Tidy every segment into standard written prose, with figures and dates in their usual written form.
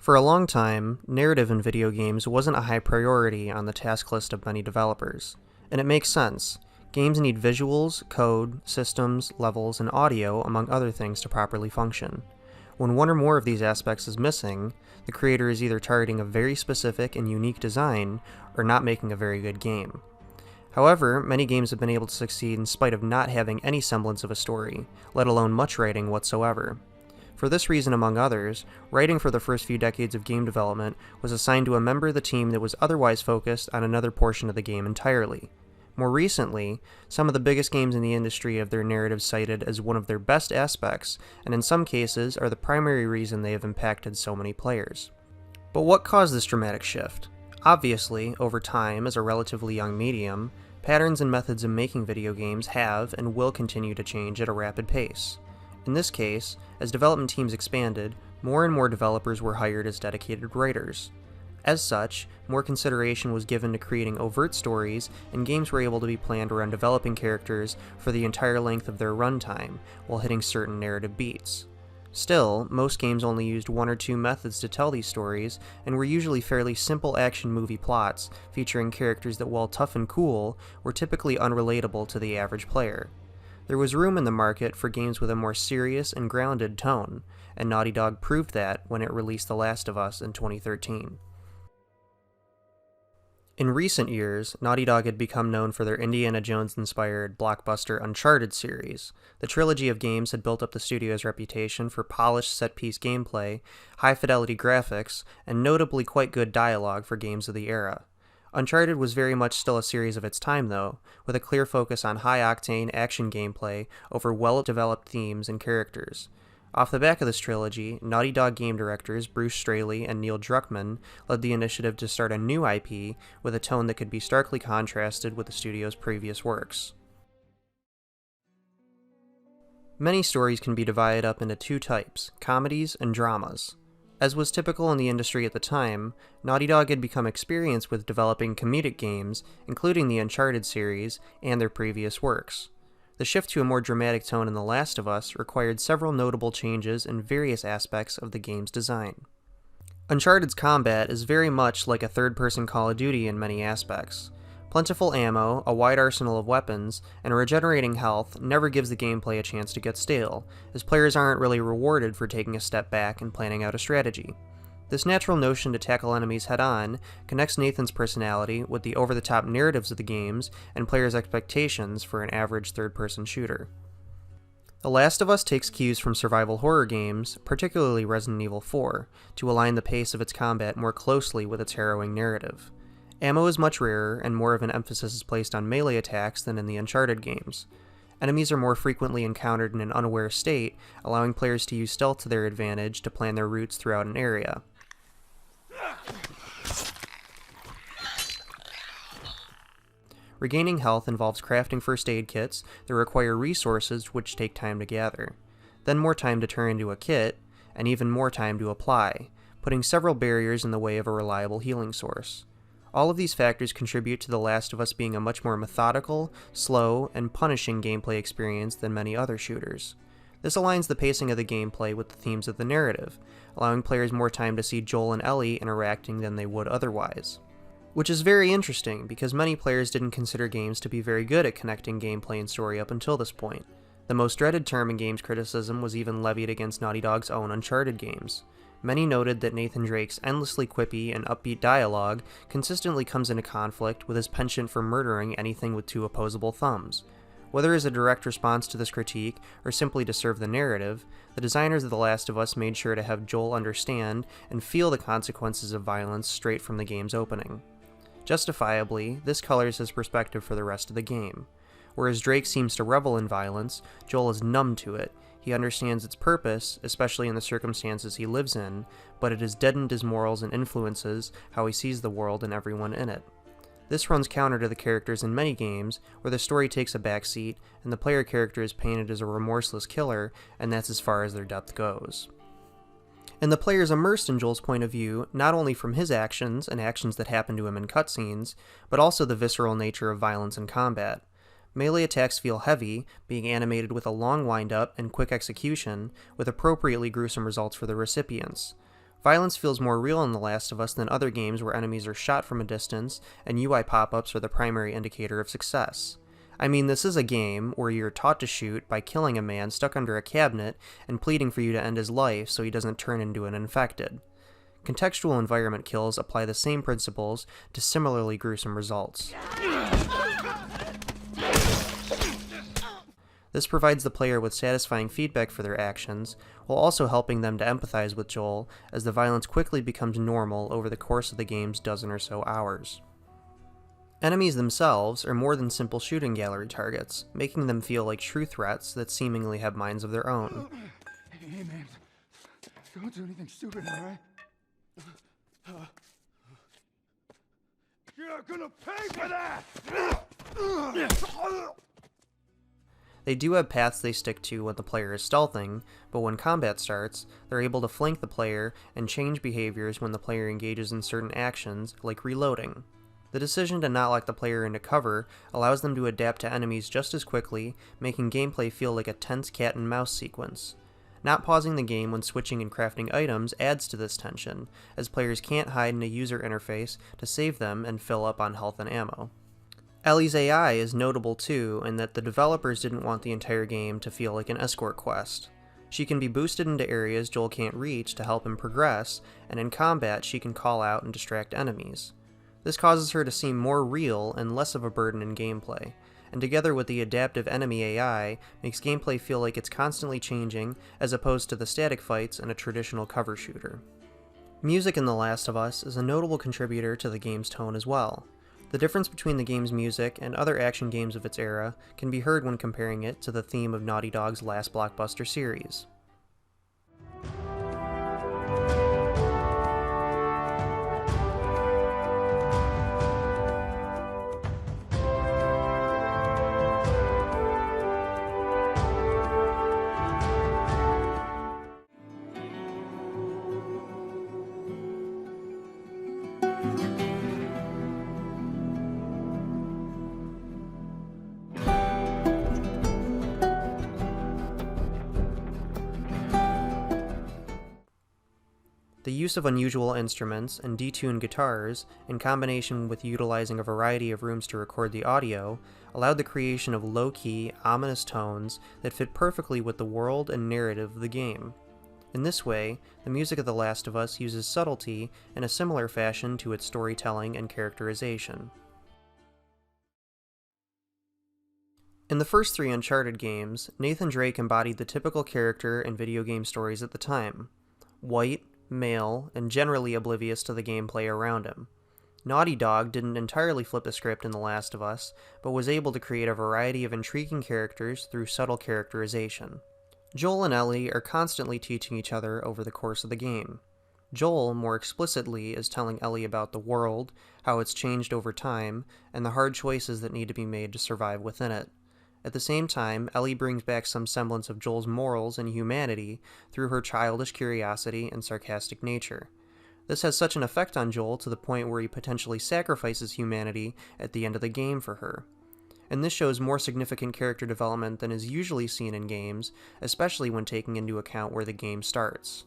For a long time, narrative in video games wasn't a high priority on the task list of many developers. And it makes sense. Games need visuals, code, systems, levels, and audio, among other things, to properly function. When one or more of these aspects is missing, the creator is either targeting a very specific and unique design, or not making a very good game. However, many games have been able to succeed in spite of not having any semblance of a story, let alone much writing whatsoever. For this reason, among others, writing for the first few decades of game development was assigned to a member of the team that was otherwise focused on another portion of the game entirely. More recently, some of the biggest games in the industry have their narrative cited as one of their best aspects, and in some cases are the primary reason they have impacted so many players. But what caused this dramatic shift? Obviously, over time, as a relatively young medium, patterns and methods of making video games have and will continue to change at a rapid pace. In this case, as development teams expanded, more and more developers were hired as dedicated writers. As such, more consideration was given to creating overt stories, and games were able to be planned around developing characters for the entire length of their runtime, while hitting certain narrative beats. Still, most games only used one or two methods to tell these stories, and were usually fairly simple action movie plots, featuring characters that, while tough and cool, were typically unrelatable to the average player. There was room in the market for games with a more serious and grounded tone, and Naughty Dog proved that when it released The Last of Us in 2013. In recent years, Naughty Dog had become known for their Indiana Jones-inspired blockbuster Uncharted series. The trilogy of games had built up the studio's reputation for polished set-piece gameplay, high-fidelity graphics, and notably quite good dialogue for games of the era. Uncharted was very much still a series of its time, though, with a clear focus on high-octane action gameplay over well-developed themes and characters. Off the back of this trilogy, Naughty Dog game directors Bruce Straley and Neil Druckmann led the initiative to start a new IP with a tone that could be starkly contrasted with the studio's previous works. Many stories can be divided up into two types, comedies and dramas. As was typical in the industry at the time, Naughty Dog had become experienced with developing comedic games, including the Uncharted series and their previous works. The shift to a more dramatic tone in The Last of Us required several notable changes in various aspects of the game's design. Uncharted's combat is very much like a third-person Call of Duty in many aspects. Plentiful ammo, a wide arsenal of weapons, and regenerating health never gives the gameplay a chance to get stale, as players aren't really rewarded for taking a step back and planning out a strategy. This natural notion to tackle enemies head-on connects Nathan's personality with the over-the-top narratives of the games and players' expectations for an average third-person shooter. The Last of Us takes cues from survival horror games, particularly Resident Evil 4, to align the pace of its combat more closely with its harrowing narrative. Ammo is much rarer, and more of an emphasis is placed on melee attacks than in the Uncharted games. Enemies are more frequently encountered in an unaware state, allowing players to use stealth to their advantage to plan their routes throughout an area. Regaining health involves crafting first aid kits that require resources which take time to gather, then more time to turn into a kit, and even more time to apply, putting several barriers in the way of a reliable healing source. All of these factors contribute to The Last of Us being a much more methodical, slow, and punishing gameplay experience than many other shooters. This aligns the pacing of the gameplay with the themes of the narrative, allowing players more time to see Joel and Ellie interacting than they would otherwise. Which is very interesting, because many players didn't consider games to be very good at connecting gameplay and story up until this point. The most dreaded term in games criticism was even levied against Naughty Dog's own Uncharted games. Many noted that Nathan Drake's endlessly quippy and upbeat dialogue consistently comes into conflict with his penchant for murdering anything with two opposable thumbs. Whether as a direct response to this critique, or simply to serve the narrative, the designers of The Last of Us made sure to have Joel understand and feel the consequences of violence straight from the game's opening. Justifiably, this colors his perspective for the rest of the game. Whereas Drake seems to revel in violence, Joel is numb to it. He understands its purpose, especially in the circumstances he lives in, but it has deadened his morals and influences how he sees the world and everyone in it. This runs counter to the characters in many games, where the story takes a backseat, and the player character is painted as a remorseless killer, and that's as far as their depth goes. And the player is immersed in Joel's point of view, not only from his actions and actions that happen to him in cutscenes, but also the visceral nature of violence and combat. Melee attacks feel heavy, being animated with a long wind-up and quick execution, with appropriately gruesome results for the recipients. Violence feels more real in The Last of Us than other games where enemies are shot from a distance and UI pop-ups are the primary indicator of success. I mean, this is a game where you're taught to shoot by killing a man stuck under a cabinet and pleading for you to end his life so he doesn't turn into an infected. Contextual environment kills apply the same principles to similarly gruesome results. This provides the player with satisfying feedback for their actions, while also helping them to empathize with Joel as the violence quickly becomes normal over the course of the game's dozen or so hours. Enemies themselves are more than simple shooting gallery targets, making them feel like true threats that seemingly have minds of their own. Hey man, don't do anything stupid, alright? You're gonna pay for that! They do have paths they stick to when the player is stealthing, but when combat starts, they're able to flank the player and change behaviors when the player engages in certain actions, like reloading. The decision to not lock the player into cover allows them to adapt to enemies just as quickly, making gameplay feel like a tense cat and mouse sequence. Not pausing the game when switching and crafting items adds to this tension, as players can't hide in a user interface to save them and fill up on health and ammo. Ellie's AI is notable too in that the developers didn't want the entire game to feel like an escort quest. She can be boosted into areas Joel can't reach to help him progress, and in combat she can call out and distract enemies. This causes her to seem more real and less of a burden in gameplay, and together with the adaptive enemy AI, makes gameplay feel like it's constantly changing as opposed to the static fights in a traditional cover shooter. Music in The Last of Us is a notable contributor to the game's tone as well. The difference between the game's music and other action games of its era can be heard when comparing it to the theme of Naughty Dog's last blockbuster series. The use of unusual instruments and detuned guitars, in combination with utilizing a variety of rooms to record the audio, allowed the creation of low-key, ominous tones that fit perfectly with the world and narrative of the game. In this way, the music of The Last of Us uses subtlety in a similar fashion to its storytelling and characterization. In the first 3 Uncharted games, Nathan Drake embodied the typical character in video game stories at the time: white, male, and generally oblivious to the gameplay around him. Naughty Dog didn't entirely flip the script in The Last of Us, but was able to create a variety of intriguing characters through subtle characterization. Joel and Ellie are constantly teaching each other over the course of the game. Joel, more explicitly, is telling Ellie about the world, how it's changed over time, and the hard choices that need to be made to survive within it. At the same time, Ellie brings back some semblance of Joel's morals and humanity through her childish curiosity and sarcastic nature. This has such an effect on Joel to the point where he potentially sacrifices humanity at the end of the game for her. And this shows more significant character development than is usually seen in games, especially when taking into account where the game starts.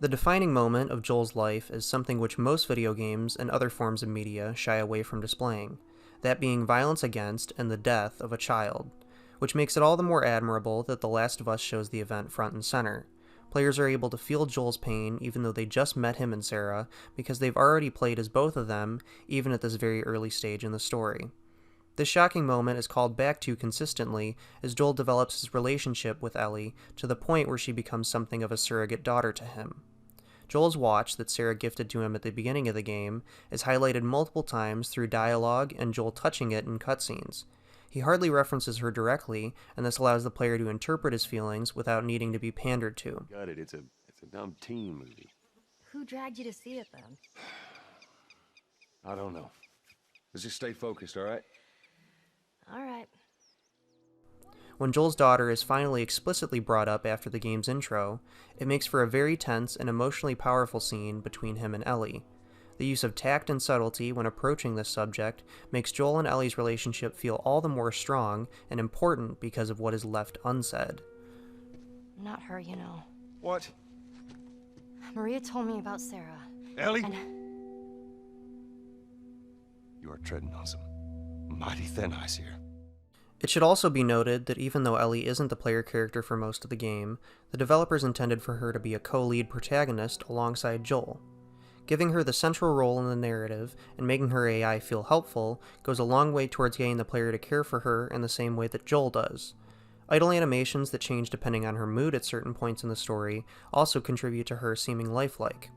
The defining moment of Joel's life is something which most video games and other forms of media shy away from displaying, that being violence against and the death of a child, which makes it all the more admirable that The Last of Us shows the event front and center. Players are able to feel Joel's pain even though they just met him and Sarah, because they've already played as both of them, even at this very early stage in the story. This shocking moment is called back to consistently as Joel develops his relationship with Ellie to the point where she becomes something of a surrogate daughter to him. Joel's watch that Sarah gifted to him at the beginning of the game is highlighted multiple times through dialogue and Joel touching it in cutscenes. He hardly references her directly, and this allows the player to interpret his feelings without needing to be pandered to. Got it. It's a dumb teen movie. Who dragged you to see it then? I don't know. Let's just stay focused, all right? All right. When Joel's daughter is finally explicitly brought up after the game's intro, it makes for a very tense and emotionally powerful scene between him and Ellie. The use of tact and subtlety when approaching this subject makes Joel and Ellie's relationship feel all the more strong and important because of what is left unsaid. Not her, you know. What? Maria told me about Sarah. Ellie? And You are treading on some mighty thin ice here. It should also be noted that even though Ellie isn't the player character for most of the game, the developers intended for her to be a co-lead protagonist alongside Joel. Giving her the central role in the narrative and making her AI feel helpful goes a long way towards getting the player to care for her in the same way that Joel does. Idle animations that change depending on her mood at certain points in the story also contribute to her seeming lifelike.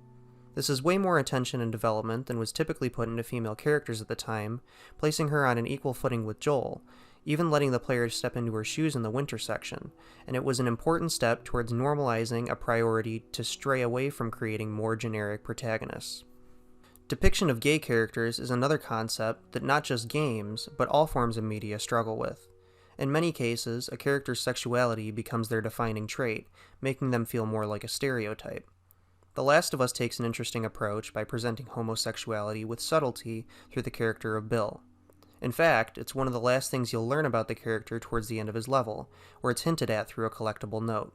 This is way more attention and development than was typically put into female characters at the time, placing her on an equal footing with Joel, even letting the player step into her shoes in the winter section, and it was an important step towards normalizing a priority to stray away from creating more generic protagonists. Depiction of gay characters is another concept that not just games, but all forms of media struggle with. In many cases, a character's sexuality becomes their defining trait, making them feel more like a stereotype. The Last of Us takes an interesting approach by presenting homosexuality with subtlety through the character of Bill. In fact, it's one of the last things you'll learn about the character towards the end of his level, where it's hinted at through a collectible note.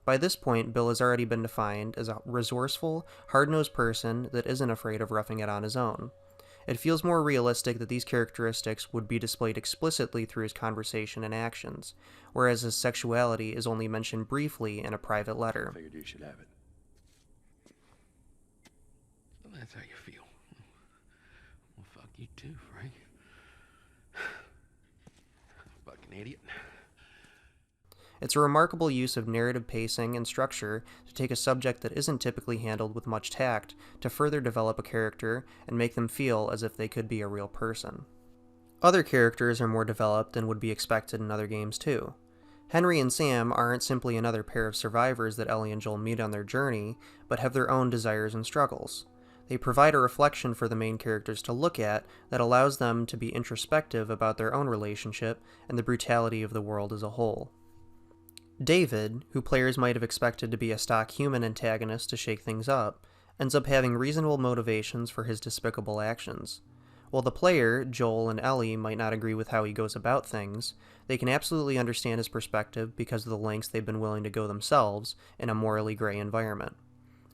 By this point, Bill has already been defined as a resourceful, hard-nosed person that isn't afraid of roughing it on his own. It feels more realistic that these characteristics would be displayed explicitly through his conversation and actions, whereas his sexuality is only mentioned briefly in a private letter. Figured you should have it. Well, that's how you feel. Well, fuck you too, Frank. Fucking idiot. It's a remarkable use of narrative pacing and structure to take a subject that isn't typically handled with much tact to further develop a character and make them feel as if they could be a real person. Other characters are more developed than would be expected in other games too. Henry and Sam aren't simply another pair of survivors that Ellie and Joel meet on their journey, but have their own desires and struggles. They provide a reflection for the main characters to look at that allows them to be introspective about their own relationship and the brutality of the world as a whole. David, who players might have expected to be a stock human antagonist to shake things up, ends up having reasonable motivations for his despicable actions. While the player, Joel and Ellie, might not agree with how he goes about things, they can absolutely understand his perspective because of the lengths they've been willing to go themselves in a morally gray environment.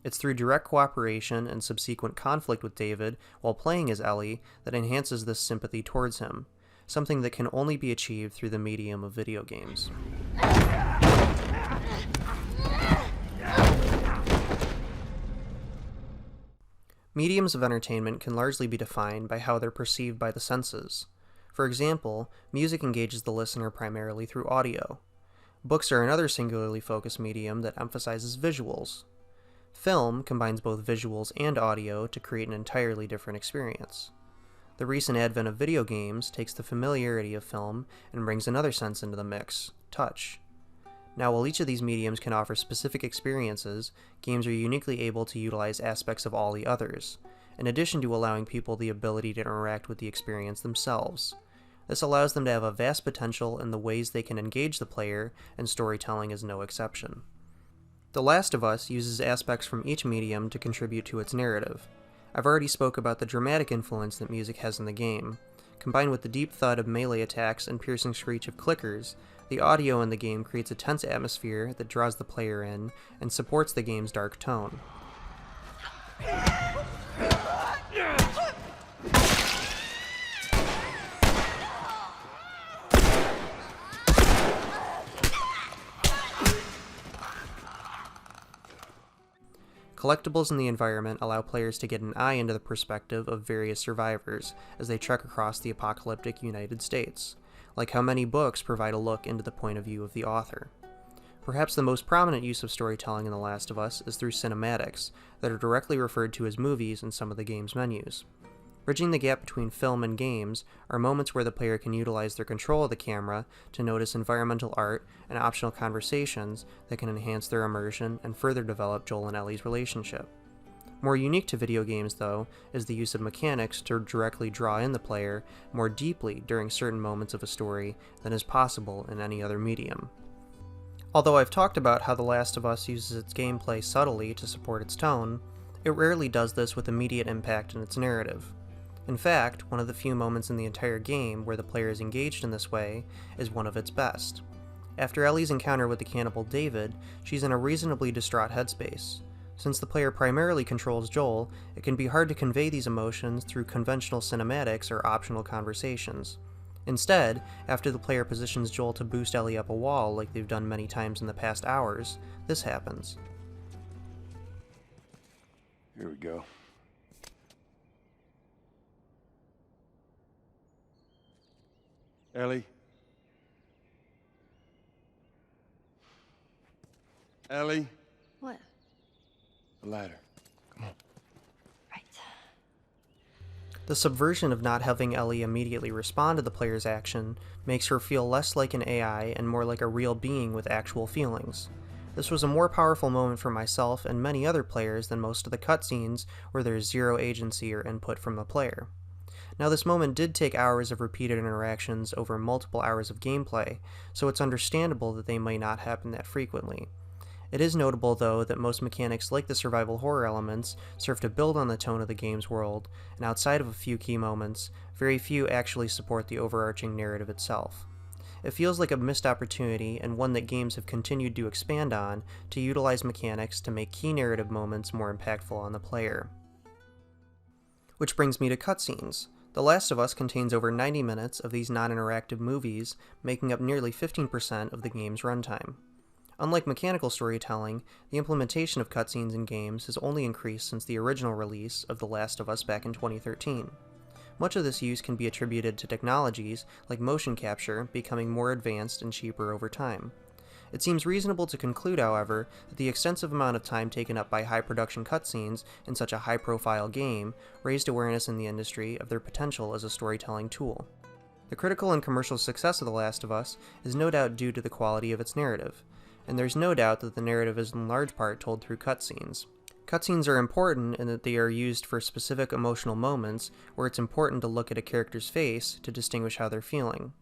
It's through direct cooperation and subsequent conflict with David while playing as Ellie that enhances this sympathy towards him, something that can only be achieved through the medium of video games. Mediums of entertainment can largely be defined by how they're perceived by the senses. For example, music engages the listener primarily through audio. Books are another singularly focused medium that emphasizes visuals. Film combines both visuals and audio to create an entirely different experience. The recent advent of video games takes the familiarity of film and brings another sense into the mix, touch. Now, while each of these mediums can offer specific experiences, games are uniquely able to utilize aspects of all the others, in addition to allowing people the ability to interact with the experience themselves. This allows them to have a vast potential in the ways they can engage the player, and storytelling is no exception. The Last of Us uses aspects from each medium to contribute to its narrative. I've already spoke about the dramatic influence that music has in the game. Combined with the deep thud of melee attacks and piercing screech of clickers, the audio in the game creates a tense atmosphere that draws the player in and supports the game's dark tone. Collectibles in the environment allow players to get an eye into the perspective of various survivors as they trek across the apocalyptic United States, like how many books provide a look into the point of view of the author. Perhaps the most prominent use of storytelling in The Last of Us is through cinematics that are directly referred to as movies in some of the game's menus. Bridging the gap between film and games are moments where the player can utilize their control of the camera to notice environmental art and optional conversations that can enhance their immersion and further develop Joel and Ellie's relationship. More unique to video games, though, is the use of mechanics to directly draw in the player more deeply during certain moments of a story than is possible in any other medium. Although I've talked about how The Last of Us uses its gameplay subtly to support its tone, it rarely does this with immediate impact in its narrative. In fact, one of the few moments in the entire game where the player is engaged in this way is one of its best. After Ellie's encounter with the cannibal David, she's in a reasonably distraught headspace. Since the player primarily controls Joel, it can be hard to convey these emotions through conventional cinematics or optional conversations. Instead, after the player positions Joel to boost Ellie up a wall like they've done many times in the past hours, this happens. Here we go. Ellie? Ellie? What? The ladder. Come on. Right. The subversion of not having Ellie immediately respond to the player's action makes her feel less like an AI and more like a real being with actual feelings. This was a more powerful moment for myself and many other players than most of the cutscenes where there's zero agency or input from the player. Now, this moment did take hours of repeated interactions over multiple hours of gameplay, so it's understandable that they might not happen that frequently. It is notable, though, that most mechanics like the survival horror elements serve to build on the tone of the game's world, and outside of a few key moments, very few actually support the overarching narrative itself. It feels like a missed opportunity, and one that games have continued to expand on, to utilize mechanics to make key narrative moments more impactful on the player. Which brings me to cutscenes. The Last of Us contains over 90 minutes of these non-interactive movies, making up nearly 15% of the game's runtime. Unlike mechanical storytelling, the implementation of cutscenes in games has only increased since the original release of The Last of Us back in 2013. Much of this use can be attributed to technologies like motion capture becoming more advanced and cheaper over time. It seems reasonable to conclude, however, that the extensive amount of time taken up by high-production cutscenes in such a high-profile game raised awareness in the industry of their potential as a storytelling tool. The critical and commercial success of The Last of Us is no doubt due to the quality of its narrative, and there's no doubt that the narrative is in large part told through cutscenes. Cutscenes are important in that they are used for specific emotional moments where it's important to look at a character's face to distinguish how they're feeling.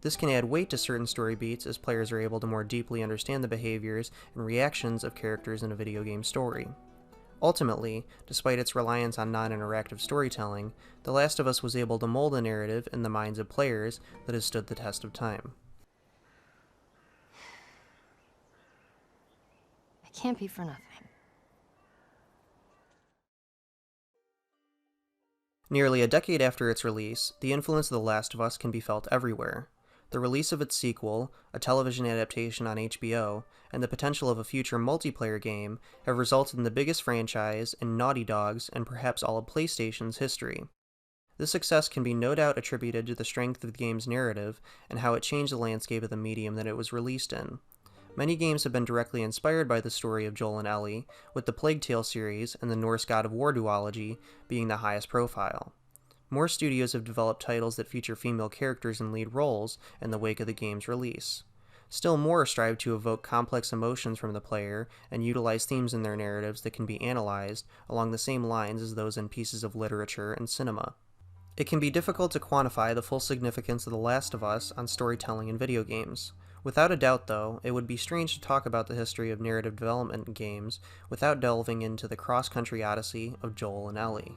This can add weight to certain story beats as players are able to more deeply understand the behaviors and reactions of characters in a video game story. Ultimately, despite its reliance on non-interactive storytelling, The Last of Us was able to mold a narrative in the minds of players that has stood the test of time. It can't be for nothing. Nearly a decade after its release, the influence of The Last of Us can be felt everywhere. The release of its sequel, a television adaptation on HBO, and the potential of a future multiplayer game have resulted in the biggest franchise in Naughty Dog's and perhaps all of PlayStation's history. This success can be no doubt attributed to the strength of the game's narrative and how it changed the landscape of the medium that it was released in. Many games have been directly inspired by the story of Joel and Ellie, with the Plague Tale series and the Norse God of War duology being the highest profile. More studios have developed titles that feature female characters in lead roles in the wake of the game's release. Still more strive to evoke complex emotions from the player and utilize themes in their narratives that can be analyzed along the same lines as those in pieces of literature and cinema. It can be difficult to quantify the full significance of The Last of Us on storytelling in video games. Without a doubt, though, it would be strange to talk about the history of narrative development in games without delving into the cross-country odyssey of Joel and Ellie.